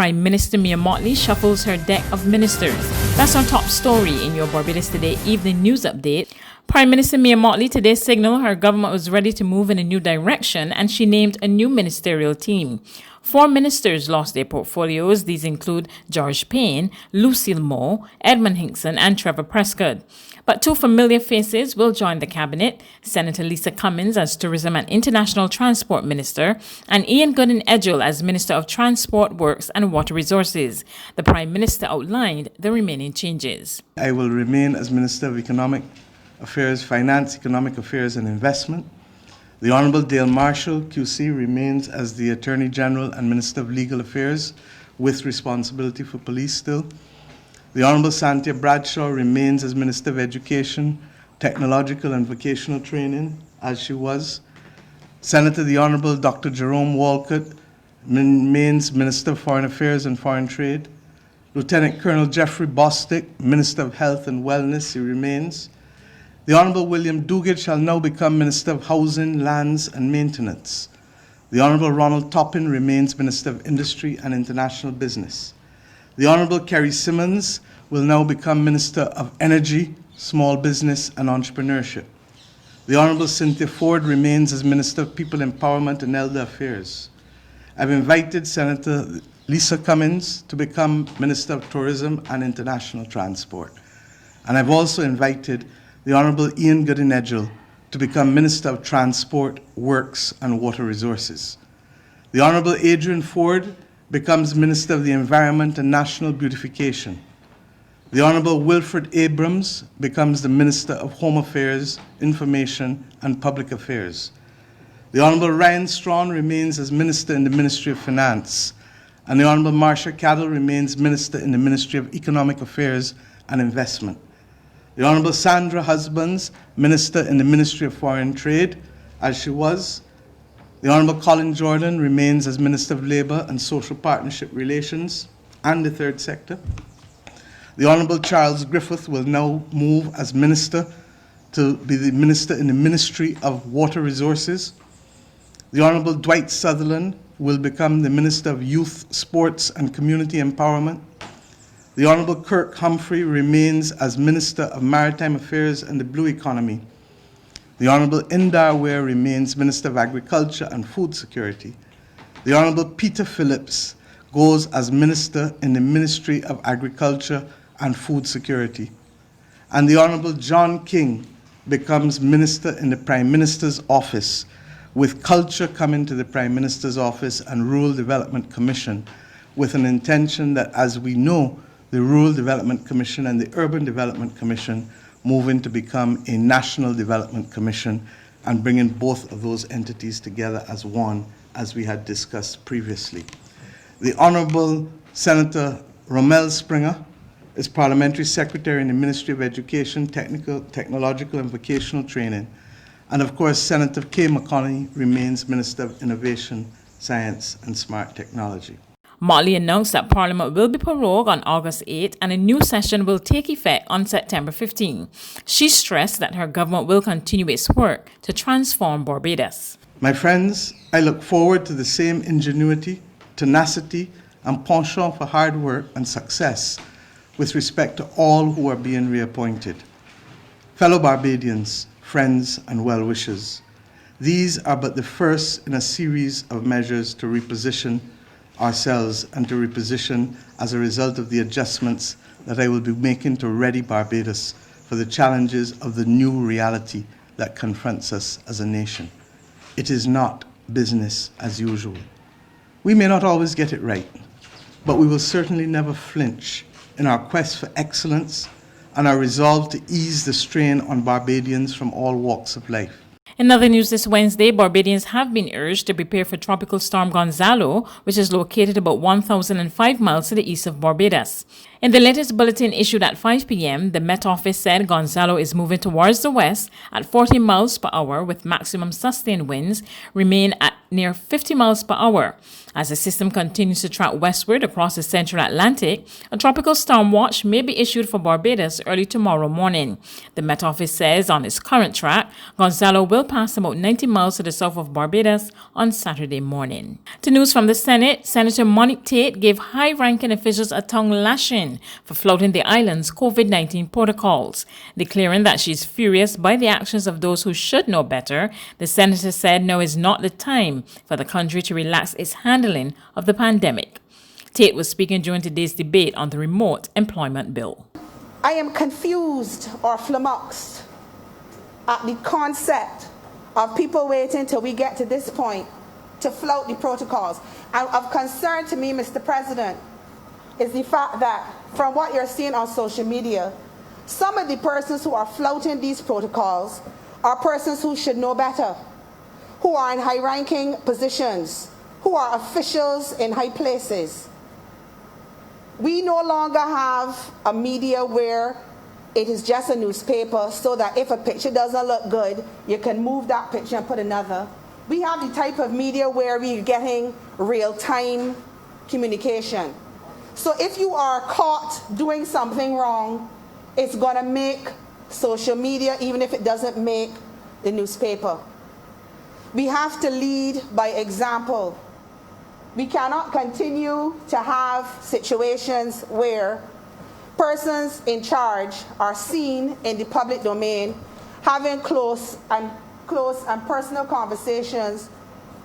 Prime Minister Mia Mottley shuffles her deck of ministers. That's our top story in your Barbados Today Evening News Update. Prime Minister Mia Mottley today signaled her government was ready to move in a new direction, and she named a new ministerial team. 4 ministers lost their portfolios. These include George Payne, Lucille Moore, Edmund Hinkson, and Trevor Prescott. But 2 familiar faces will join the cabinet: Senator Lisa Cummins as Tourism and International Transport Minister, and Ian Gooden-Edgell as Minister of Transport, Works and Water Resources. The Prime Minister outlined the remaining changes. I will remain as Minister of Economic Affairs, Finance, Economic Affairs and Investment. The Honourable Dale Marshall, QC, remains as the Attorney General and Minister of Legal Affairs with responsibility for police still. The Honourable Santia Bradshaw remains as Minister of Education, Technological and Vocational Training, as she was. Senator the Honourable Dr. Jerome Walcott remains Minister of Foreign Affairs and Foreign Trade. Lieutenant Colonel Jeffrey Bostic, Minister of Health and Wellness, he remains. The Honourable William Duguid shall now become Minister of Housing, Lands and Maintenance. The Honourable Ronald Toppin remains Minister of Industry and International Business. The Honourable Kerry Simmons will now become Minister of Energy, Small Business and Entrepreneurship. The Honourable Cynthia Ford remains as Minister of People Empowerment and Elder Affairs. I've invited Senator Lisa Cummins to become Minister of Tourism and International Transport. And I've also invited the Honourable Ian Gooden-Edgell to become Minister of Transport, Works and Water Resources. The Honourable Adrian Ford becomes Minister of the Environment and National Beautification. The Honourable Wilfred Abrams becomes the Minister of Home Affairs, Information and Public Affairs. The Honourable Ryan Strawn remains as Minister in the Ministry of Finance, and the Honourable Marcia Cadell remains Minister in the Ministry of Economic Affairs and Investment. The Honourable Sandra Husbands, Minister in the Ministry of Foreign Trade, as she was. The Honourable Colin Jordan remains as Minister of Labour and Social Partnership Relations and the Third Sector. The Honourable Charles Griffith will now move as Minister to be the Minister in the Ministry of Water Resources. The Honourable Dwight Sutherland will become the Minister of Youth, Sports and Community Empowerment. The Honourable Kirk Humphrey remains as Minister of Maritime Affairs and the Blue Economy. The Honourable Indar Ware remains Minister of Agriculture and Food Security. The Honourable Peter Phillips goes as Minister in the Ministry of Agriculture and Food Security. And the Honourable John King becomes Minister in the Prime Minister's Office, with Culture coming to the Prime Minister's Office and Rural Development Commission, with an intention that, as we know, the Rural Development Commission and the Urban Development Commission moving to become a National Development Commission and bringing both of those entities together as one, as we had discussed previously. The Honourable Senator Rommel Springer is Parliamentary Secretary in the Ministry of Education, Technological and Vocational Training. And of course, Senator Kay McConney remains Minister of Innovation, Science and Smart Technology. Mottley announced that Parliament will be prorogued on August 8 and a new session will take effect on September 15. She stressed that her government will continue its work to transform Barbados. My friends, I look forward to the same ingenuity, tenacity, and penchant for hard work and success with respect to all who are being reappointed. Fellow Barbadians, friends, and well-wishers, these are but the first in a series of measures to reposition ourselves and to reposition as a result of the adjustments that I will be making to ready Barbados for the challenges of the new reality that confronts us as a nation. It is not business as usual. We may not always get it right, but we will certainly never flinch in our quest for excellence and our resolve to ease the strain on Barbadians from all walks of life. In other news this Wednesday, Barbadians have been urged to prepare for Tropical Storm Gonzalo, which is located about 1,005 miles to the east of Barbados. In the latest bulletin issued at 5 p.m., the Met Office said Gonzalo is moving towards the west at 40 miles per hour with maximum sustained winds remain at near 50 miles per hour. As the system continues to track westward across the central Atlantic, a tropical storm watch may be issued for Barbados early tomorrow morning. The Met Office says on its current track, Gonzalo will pass about 90 miles to the south of Barbados on Saturday morning. To news from the Senate, Senator Manik Tate gave high-ranking officials a tongue lashing for flouting the island's COVID-19 protocols. Declaring that she's furious by the actions of those who should know better, the senator said now is not the time for the country to relax its handling of the pandemic. Tate was speaking during today's debate on the remote employment bill. I am confused or flummoxed at the concept of people waiting till we get to this point to flout the protocols. And of concern to me, Mr. President, is the fact that from what you're seeing on social media, some of the persons who are flouting these protocols are persons who should know better, who are in high-ranking positions, who are officials in high places. We no longer have a media where it is just a newspaper so that if a picture doesn't look good, you can move that picture and put another. We have the type of media where we're getting real-time communication. So if you are caught doing something wrong, it's going to make social media, even if it doesn't make the newspaper. We have to lead by example. We cannot continue to have situations where persons in charge are seen in the public domain having close and personal conversations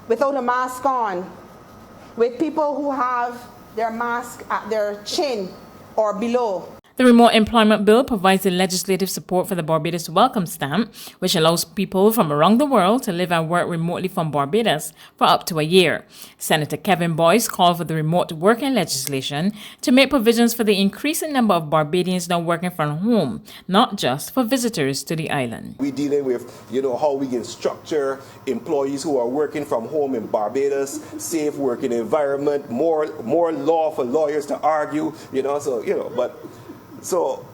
without a mask on, with people who have their mask at their chin or below. The remote employment bill provides the legislative support for the Barbados Welcome Stamp, which allows people from around the world to live and work remotely from Barbados for up to a year. Senator Kevin Boyce called for the remote working legislation to make provisions for the increasing number of Barbadians now working from home, not just for visitors to the island. We're dealing with, how we can structure employees who are working from home in Barbados, safe working environment, more law for lawyers to argue, So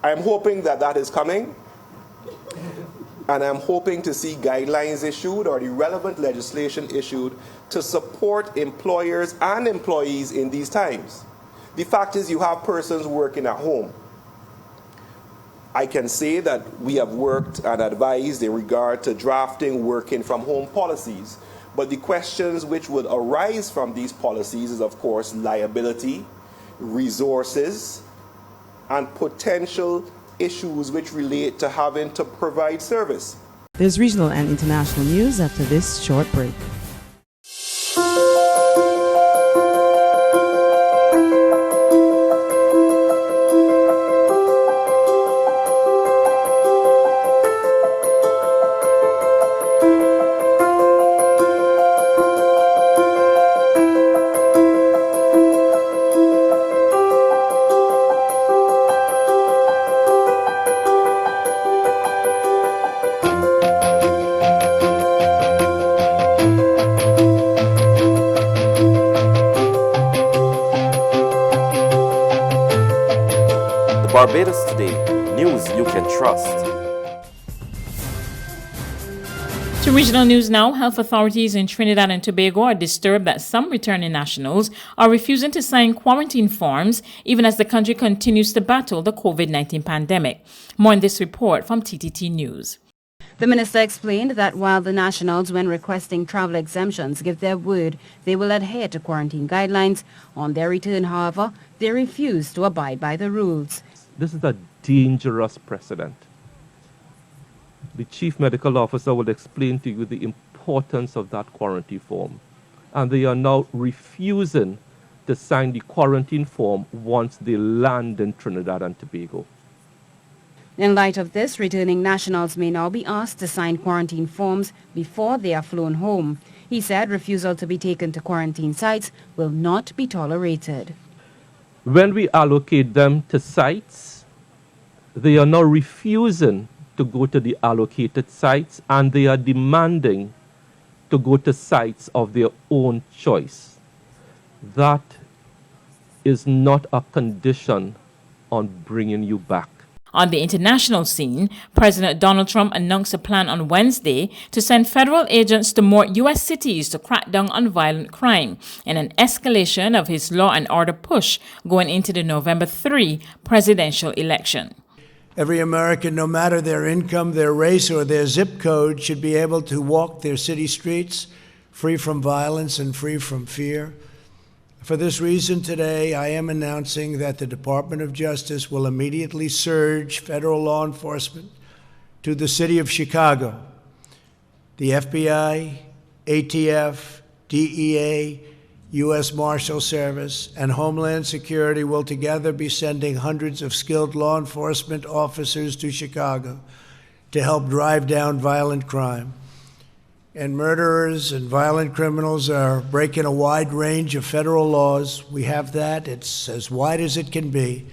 I'm hoping that is coming, and I'm hoping to see guidelines issued or the relevant legislation issued to support employers and employees in these times. The fact is you have persons working at home. I can say that we have worked and advised in regard to drafting working from home policies, but the questions which would arise from these policies is, of course, liability, resources, and potential issues which relate to having to provide service. There's regional and international news after this short break. Barbados Today, news you can trust. To regional news now, health authorities in Trinidad and Tobago are disturbed that some returning nationals are refusing to sign quarantine forms even as the country continues to battle the COVID-19 pandemic. More in this report from TTT News. The minister explained that while the nationals, when requesting travel exemptions, give their word they will adhere to quarantine guidelines, on their return, however, they refuse to abide by the rules. This is a dangerous precedent. The chief medical officer will explain to you the importance of that quarantine form. And they are now refusing to sign the quarantine form once they land in Trinidad and Tobago. In light of this, returning nationals may now be asked to sign quarantine forms before they are flown home. He said refusal to be taken to quarantine sites will not be tolerated. When we allocate them to sites, they are now refusing to go to the allocated sites, and they are demanding to go to sites of their own choice. That is not a condition on bringing you back. On the international scene, President Donald Trump announced a plan on Wednesday to send federal agents to more U.S. cities to crack down on violent crime in an escalation of his law and order push going into the November 3 presidential election. Every American, no matter their income, their race, or their zip code, should be able to walk their city streets free from violence and free from fear. For this reason, today, I am announcing that the Department of Justice will immediately surge federal law enforcement to the city of Chicago. The FBI, ATF, DEA, U.S. Marshal Service, and Homeland Security will together be sending hundreds of skilled law enforcement officers to Chicago to help drive down violent crime. And murderers and violent criminals are breaking a wide range of federal laws. We have that. It's as wide as it can be.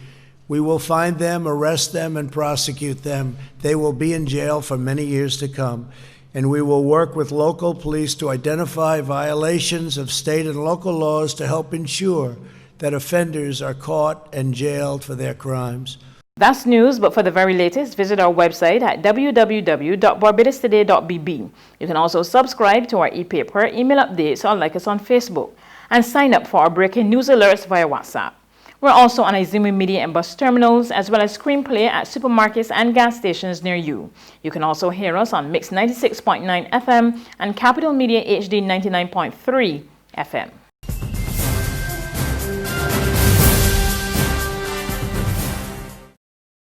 We will find them, arrest them, and prosecute them. They will be in jail for many years to come. And we will work with local police to identify violations of state and local laws to help ensure that offenders are caught and jailed for their crimes. That's news, but for the very latest, visit our website at www.barbadostoday.bb. You can also subscribe to our e-paper, email updates, or like us on Facebook, and sign up for our breaking news alerts via WhatsApp. We're also on Izumi Media and bus terminals, as well as screenplay at supermarkets and gas stations near you. You can also hear us on Mix 96.9 FM and Capital Media HD 99.3 FM.